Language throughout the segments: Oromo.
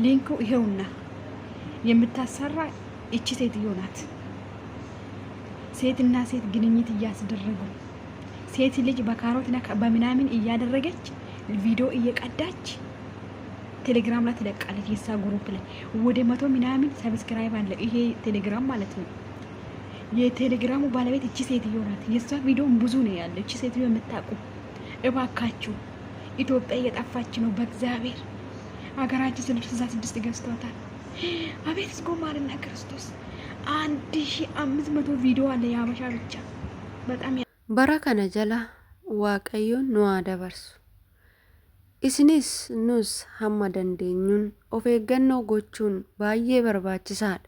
ሊንኩ ይሄውና የምታሰራ እቺ ሴትዮ ናት። ሴትና ሴት ግንኙነት እያስደረጉ ሴት ልጅ በካሮትና በምናምን እያደረገች ቪዲዮ እየቀዳች ቴሌግራም ላይ ትለቃለች። የሳ ግሩፕ ላይ ወደ 100 ምናምን ሰብስክራይብ አለ ይሄ ቴሌግራም ማለት ነው። የቴሌግራሙ ባለቤት እቺ ሴትዮ ናት። የሷ ቪዲዮ ብዙ ነው ያለ። እቺ ሴትዮ የምታውቁ እባካችሁ፣ ኢትዮጵያ እየጠፋች ነው። በእግዚአብሔር ሀገራችን 66 ገዝቷታል። አቤት እስኮ ማርና ክርስቶስ 1500 ቪዲዮ አለ የሀበሻ ብቻ። በጣም በረከነ ጀላ waaqayyoon nu haa dabarsu. Isinis nus hamma dandeenyuun of eeggannoo gochuun baay'ee barbaachisaadha.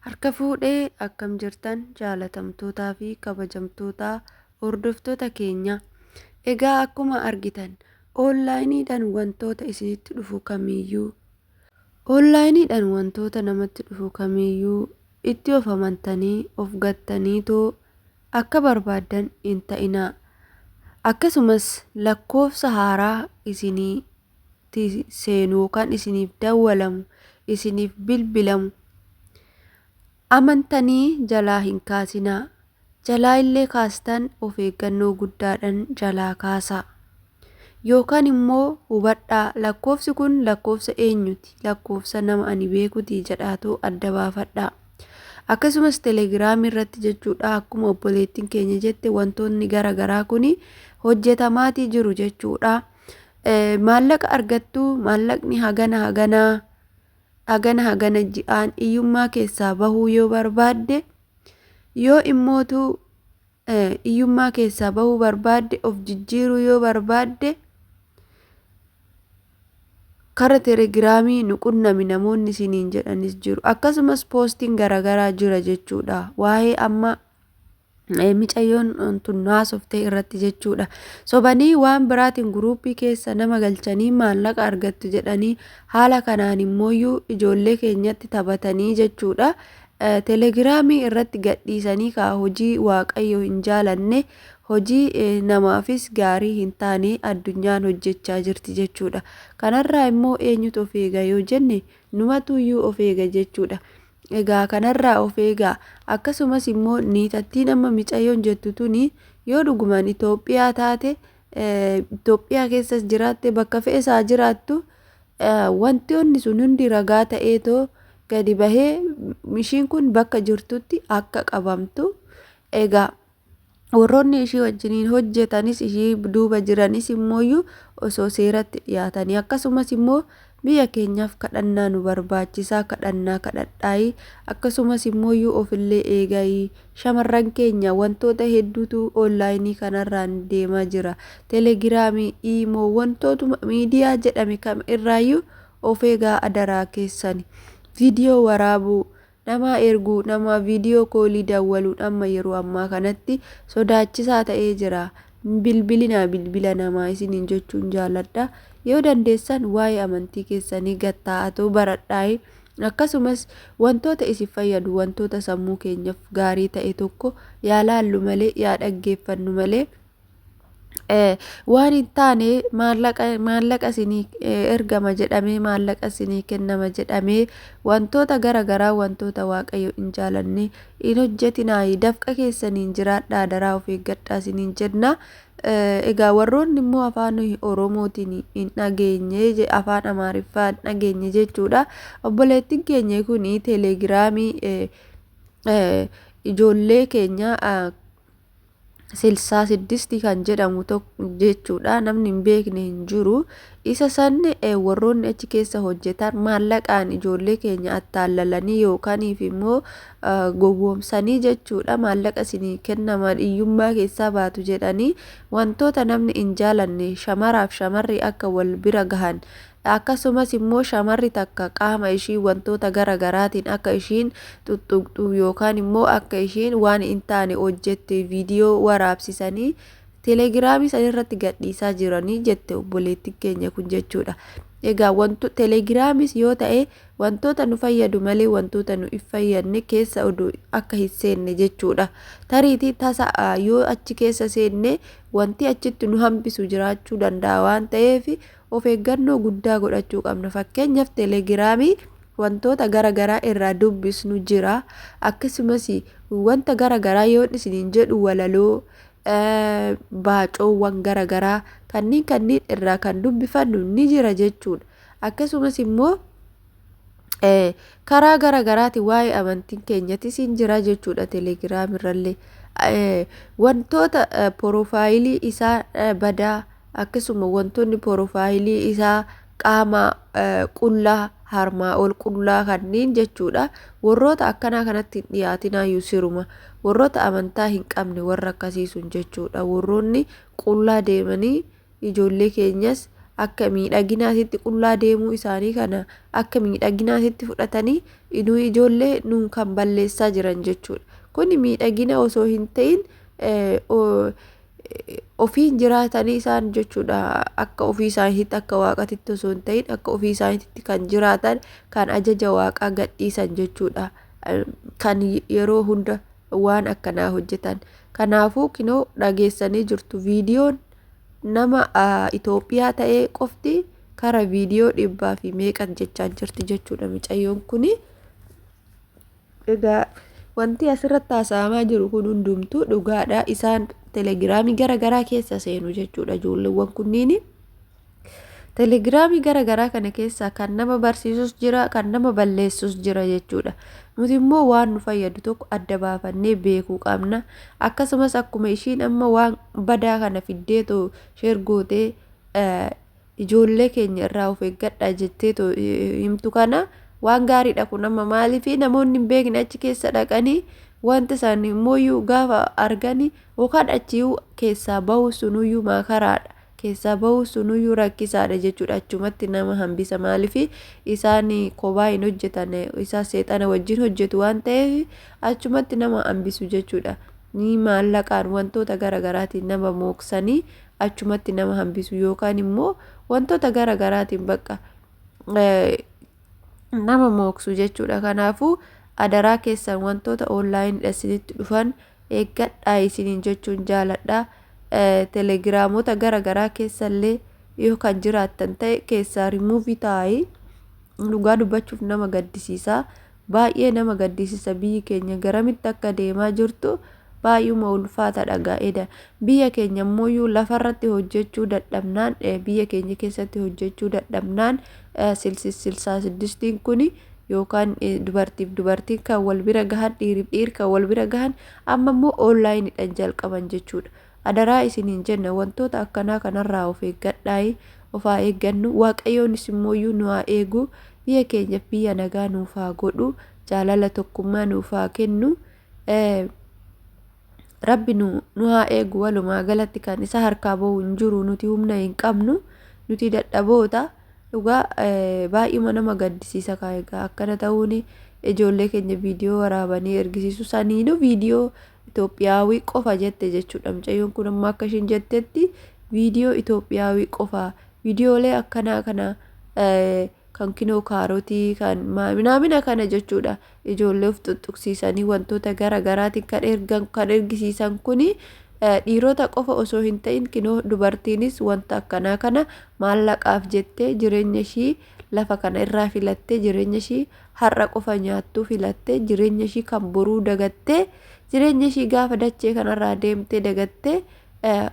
Harka fuudhee akkam jirtan jaalatamtootaa fi kabajamtoota hordoftoota keenya. Egaa akkuma argitan onlaayiniidhaan wantoota isinitti dhufu kamiyyuu namatti dhufu kamiyyuu itti of amantanii of gattaniitoo akka barbaadan hin ta'inaa. Akkasumas lakkoofsa haaraa isinitti seenu kan isiniif dawwalamu isiniif bilbilamu amantanii jalaa hin kaasinaa. Jalaa illee kaastan of eeggannoo guddaadhaan jalaa kaasaa. Yookaan immoo hubadhaa lakkoofsi kun lakkoofsa eenyuti, lakkoofsa nama ani beekuti jedhaatu adda baafadhaa. Akkasumas telegiraamii irratti jechuudha, akkuma obboleettiin keenya jette wantoonni garaagaraa kuni hojjetamaatii jiru jechuudha. Maallaqa argattu, maallaqni hagana ji'aan iyyummaa keessaa bahuu yoo barbaadde, yoo immootu iyyummaa keessaa bahuu barbaadde, of jijjiiruu yoo barbaadde kara telegiraamii nu qunnami namoonni isiniin jedhanis jiru. Akkasumas poostiin garaagaraa jira jechuudha. Waa'ee amma micayyoon tun haasoftee irratti jechuudha. Sobanii waan biraatiin guruupii keessa nama galchanii maallaqa argattu jedhanii haala kanaan immooyyuu ijoollee keenyatti taphatanii jechuudha. Telegiraamii irratti gadhiisanii kaa hojii waaqayyo hin jaalanne, hojii namaafis gaarii hin taane addunyaan hojjechaa jirti jechuudha. Kanarraa immoo eenyutu of eega yoo jenne numatuyyuu of eega jechuudha. Egaa kanarraa of eegaa. Akkasumas immoo niitattiin amma micayyoon jettu tuni yoo dhugumaan Itoophiyaa taate, Itoophiyaa keessas jiraatte, bakka fe'esaa jiraattu, wantoonni sun hundi ragaa ta'eetoo gadi bahee ishiin kun bakka jirtutti akka qabamtu. Egaa warroonni ishii wajjiniin hojjetanis ishii duuba jiranis immooyyuu osoo seeratti dhiyaatanii, akkasumas immoo biyya keenyaaf kadhannaa nu barbaachisaa, kadhannaa kadhadhaayii. Akkasumas immooyyuu ofillee eegaayii. Shamarran keenya wantoota hedduutu onlaayinii kanarraan deemaa jira. Telegiraamii, iimoo, wantootuma miidiyaa jedhame kam irraayyuu of eegaa adaraa keessani. Viidiyoo waraabuu, nama erguu, nama viidiyoo koolii dawwaluun amma yeroo ammaa kanatti sodaachisaa ta'ee jira. Bilbila namaa isiniin jechuun jaaladha. Yoo dandeessan waa'ee amantii keessanii gattaa'atoo baradhaa'ee, akkasumas wantoota isin fayyadu, wantoota sammuu keenyaaf gaarii ta'e tokko yaa laallu malee, yaa dhaggeeffannu malee waan hin taane maallaqa isinii ergama jedhamee, maallaqa isinii kennama jedhamee wantoota garaagaraa, wantoota waaqayyo hin jaalanne hin hojjetinaa. Dafqa keessaniin jiraadhaa, daraa of eeggadhaa isiniin jenna. Egaa warroonni immoo afaan Oromootiin hin dhageenye, afaan Amaariffaa hin dhageenye jechuudha. Obboleettiin keenya kun telegiraamii ijoollee keenya 66 kan jedhamu jechuudha. Namni hin beekne hin jiru. Isa san warroonni achi keessa hojjetan maallaqaan ijoollee keenya attaallalanii yookaaniif immoo gowwoomsanii jechuudha. Maallaqa isinii kennama hiyyummaa keessaa baatu jedhanii wantoota namni hin jaalanne shamaraaf shamarri akka wal bira gahan, akkasumas immoo shamarri takka qaama ishii wantoota garagaraatiin akka ishiin tuttuqxu yookaan immoo akka ishiin waan hin taane hojjette viidiyoo waraabsisanii telegiraamii san irratti gadhiisaa jiranii jette obboleettiin keenya kun jechuudha. Egaa telegiraamis yoo ta'e wantoota nu fayyadu malee wantoota nu hin fayyadne keessa oduu akka hin seenne jechuudha. Tariitii tasa yoo achi keessa seenne wanti achitti nu hambisu jiraachuu danda'a waan ta'eef of eeggannoo guddaa godhachuu qabna. Fakkeenyaaf telegiraamii wantoota garagaraa irraa dubbisnu jira. Akkasumas wanta garagaraa yoo isiniin jedhu walaloo baacoowwan garagaraa kanniin irraa kan dubbifannu ni jira jechuudha. Akkasumas immoo karaa garagaraati waa'ee amantiin keenyatis hin jira jechuudha. Telegiraam irrallee wantoota porofaayilii isaa badaa akkasuma wantoonni porofaayilii isaa qaama qullaa harmaa ol qullaa kanniin jechuudha. Warroota akkanaa kanatti hin dhiyaatinaayyuu siruma warroota amantaa hin qabne warra akkasiisun jechuudha. Warroonni qullaa deemanii ijoollee keenyas akka miidhaginaatitti qullaa deemuu isaanii kana akka miidhaginaatitti fudhatanii ijoollee nuun kan balleessaa jiran jechuudha. Kun miidhagina osoo hin ta'in ofiin jiraatanii isaan jechuudha. Akka ofii isaaniitti akka waaqatitti osoo hin ta'in akka ofii isaaniitti kan jiraatan kan ajaja waaqaa gadhiisan jechuudha. Kan yeroo hunda waan akkanaa hojjetan. Kanaafuu kinoo dhageessanii jirtu viidiyoon nama Itoophiyaa ta'ee qofti kara viidiyoo 100 jechaa jirti jechuudha mucayyoon kuni. Egaa wanti asirratti haasa'amaa jiru kun hundumtuu dhugaadha. Isaan telegiraamii garagaraa keessa seenu jechuudha. Ijoolleewwan kunniin telegiraamii garagaraa kana keessa kan nama barsiisus jira kan nama balleessus jira jechuudha. Nuti immoo waan nu fayyadu tokko adda baafannee beekuu qabna. Akkasumas akkuma ishiin amma waan badaa kana fiddeetoo shergootee ijoollee keenya irraa of eeggadhaa jetteetoo himtu kana waan gaariidha kun. Amma maaliifi namoonni hin beekne achi keessa dhaqanii wanta isaanii immoo gaafa arganii yookaan achiyuu keessaa bahuu sunuyyuu maakaraadha. Keessaa bahuu sunuyyuu rakkisaadha jechuudha. Achumatti nama hambisa. Maaliifi isaan kophaa hin hojjetan isaa seexana wajjin hojjetu waan ta'eef achumatti nama hambisu jechuudha. Ni maallaqaan wantoota garagaraatiin nama mooksanii achumatti nama hambisu yookaan immoo wantoota garagaraatiin bakka nama mooksu jechuudha. Kanaafuu adaraa keessan wantoota online isinitti dhufan eeggadhaa isiniin jechuun jaaladha. Telegiraamoota garagaraa keessallee yoo kan jiraattan ta'e keessaa rimuuvii taa'ii. Dhugaa dubbachuuf nama gaddisiisa. Baay'ee nama gaddisiisa. Biyyi keenya garamitti akka deemaa jirtu baay'uma ulfaataadha gaa'edha. Biyya keenya immoo lafarratti hojjechuu dadhabnaan biyya keenya keessatti hojjechuu dadhabnaan silsaa siddistiin kuni yookaan dubartiif dubartiin kan wal bira gahan dhiiriif dhiir kan wal bira gahan amma immoo onlaayiniidhaan jalqaban jechuudha. Adaraa isiniin jenna wantoota akkanaa kanarraa of eeggadhaa. Of haa eeggannu. Waaqayyoonis immoo nu haa eegu. Biyya keenyaaf biyya nagaa nuuf haa godhu. Jaalala tokkummaa nuuf haa kennu. Rabbi nu haa eegu. Walumaa galatti kan isa harkaa bahu hin jiru. Nuti humna hin qabnu. Nuti dadhaboota. Dhugaa baay'uma nama gaddisiisa egaa akkana ta'uun ijoollee keenya viidiyoo waraabanii ergisiisu saniinuu viidiyoo Itoophiyaawii qofa jette jechuudha. Mucayyoon kun amma akka ishiin jettetti viidiyoo Itoophiyaawii qofa. Viidiyoolee akkanaa kana kan kinoo kaarotii kan maamina kana jechuudha. Ijoollee of tuttuqsiisanii wantoota garagaraatiin kan ergisiisan kuni dhiirota qofa osoo hin ta'in kinoo dubartiinis wanta akkanaa kana maallaqaaf jettee jireenya ishii lafa kana irraa filattee jireenya ishii har'a qofa nyaattuu filattee jireenya ishii kan boruu dagattee jireenya ishii gaafa dachee kanarraa deemtee dagattee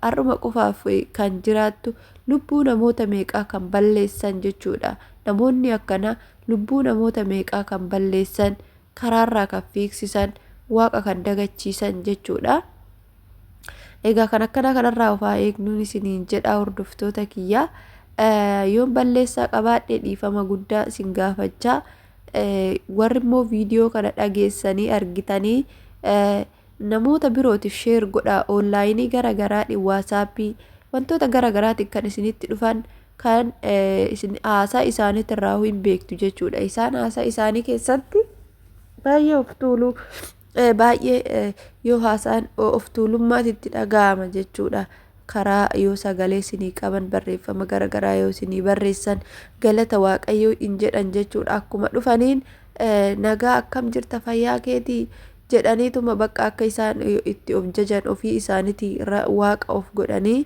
har'uma qofaaf kan jiraattu lubbuu namoota meeqaa kan balleessan jechuudha. Namoonni akkana lubbuu namoota meeqaa kan balleessan karaarraa kan fiigsisan waaqa kan dagachiisan jechuudha. Egaa kan akkana kanarraa of haa eegnuun isiniin jedha hordoftoota kiyya. Yoon balleessaa qabaadhe dhiifama guddaa isin gaafachaa. Warri immoo viidiyoo kana dhageessanii argitanii namoota birootiif sheer godhaa. Onlaayinii garagaraadhaan waasaappii wantoota garagaraatiin kan isinitti dhufan kan haasaa isaaniitirraa hin beektu jechuudha. Isaan haasaa isaanii keessatti baay'ee of tuuluu baay'ee yoo haasaan of tuulummaatitti dhaga'ama jechuudha. Karaa yoo sagalee isinii qaban barreeffama garagaraa yoo isinii barreessan galata waaqayyoo hin jedhan jechuudha. Akkuma dhufaniin nagaa akkam jirta fayyaa keetii jedhaniituma bakka akka isaan itti of jajan ofii isaaniitii waaqa of godhanii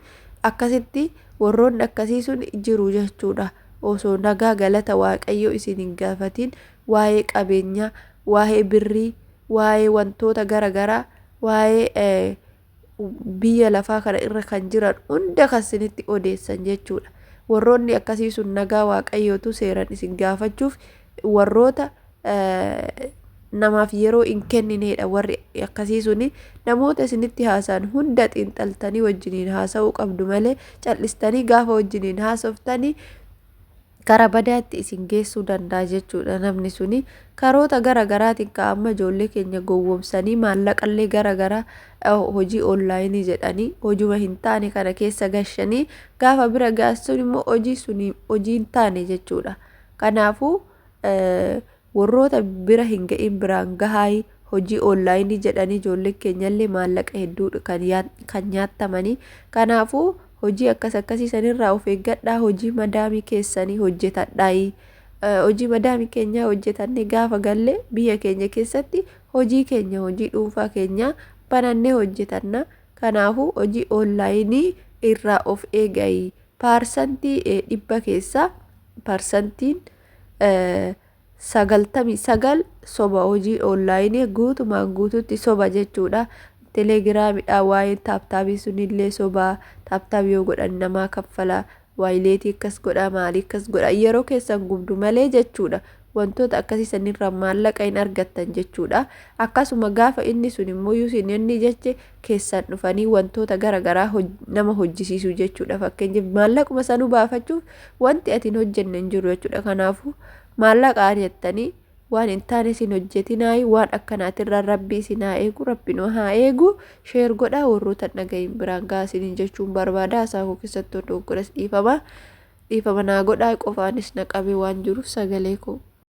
akkasitti warroonni akkasii sun jiru jechuudha. Osoo nagaa galata waaqayyo isin hin gaafatin waa'ee qabeenyaa, waa'ee birrii, waa'ee wantoota garaagaraa, waa'ee biyya lafaa kana irra kan jiran hunda kan isinitti odeessan jechuudha. Warroonni akkasii sun nagaa waaqayyootu seeran isin gaafachuuf warroota namaaf yeroo hin kenninedha. Warri akkasii suni namoota isinitti haasa'an hunda xiinxaltanii wajjiniin haasa'uu qabdu malee cal'istanii gaafa wajjiniin haasoftanii kara badaatti isin geessuu danda'a jechuudha. Namni suni karoota garagaraatiin ka'amma ijoollee keenya gowwomsanii maallaqallee garagaraa hojii onlaayinii jedhanii hojuma hin taane kana keessa gashanii gaafa bira gaassuun immoo hojii suni hojii hin taane jechuudha. Kanaafuu warroota bira hin ga'in biraan gahaa hojii onlaayinii jedhanii ijoollee keenyallee maallaqa hedduu kan nyaatamanii. Kanaafuu hojii akkasii sanirraa of eeggadhaa. Hojii madaamii keessanii hojjetadhaa. Hojii madaamii keenyaa hojjetannee gaafa galle biyya keenya keessatti hojii keenya hojii dhuunfaa keenya banannee hojjetanna. Kanaafuu hojii onlaayinii irraa of eegaa. Paarsantii 100 keessaa paarsantiin 99 soba. Hojii onlaayinii guutumaan guututti soba jechuudha. Telegiraamidhaan waa'ee taaptaabii sunillee sobaa. Taaptaabii yoo godhan namaa kaffala. Waayileetii akkas godha, maalii akkas godha. Yeroo keessan gubdu malee jechuudha. Wantoota akkasii sanirraa maallaqa hin argattan jechuudha. Akkasuma gaafa inni sun immoo inni jeche keessan dhufanii wantoota garaagaraa nama hojjisiisu jechuudha. Fakkeenyaaf maallaquma sanuu baafachuuf wanti ati hin hojjenne hin jiru jechuudha. Kanaafuu maallaqa argattanii waan hin taane isin hojjetinaa. Waan akkanaatirraa rabbi isin haa eegu, rabbinoo haa eegu. Sheer godhaa warroota dhagahin biraan gahaa isiniin jechuun barbaada. Hasaakuu keessatti doggoras dhiifama naa godhaa. Qofaanis na qabee waan jiruuf sagalee koo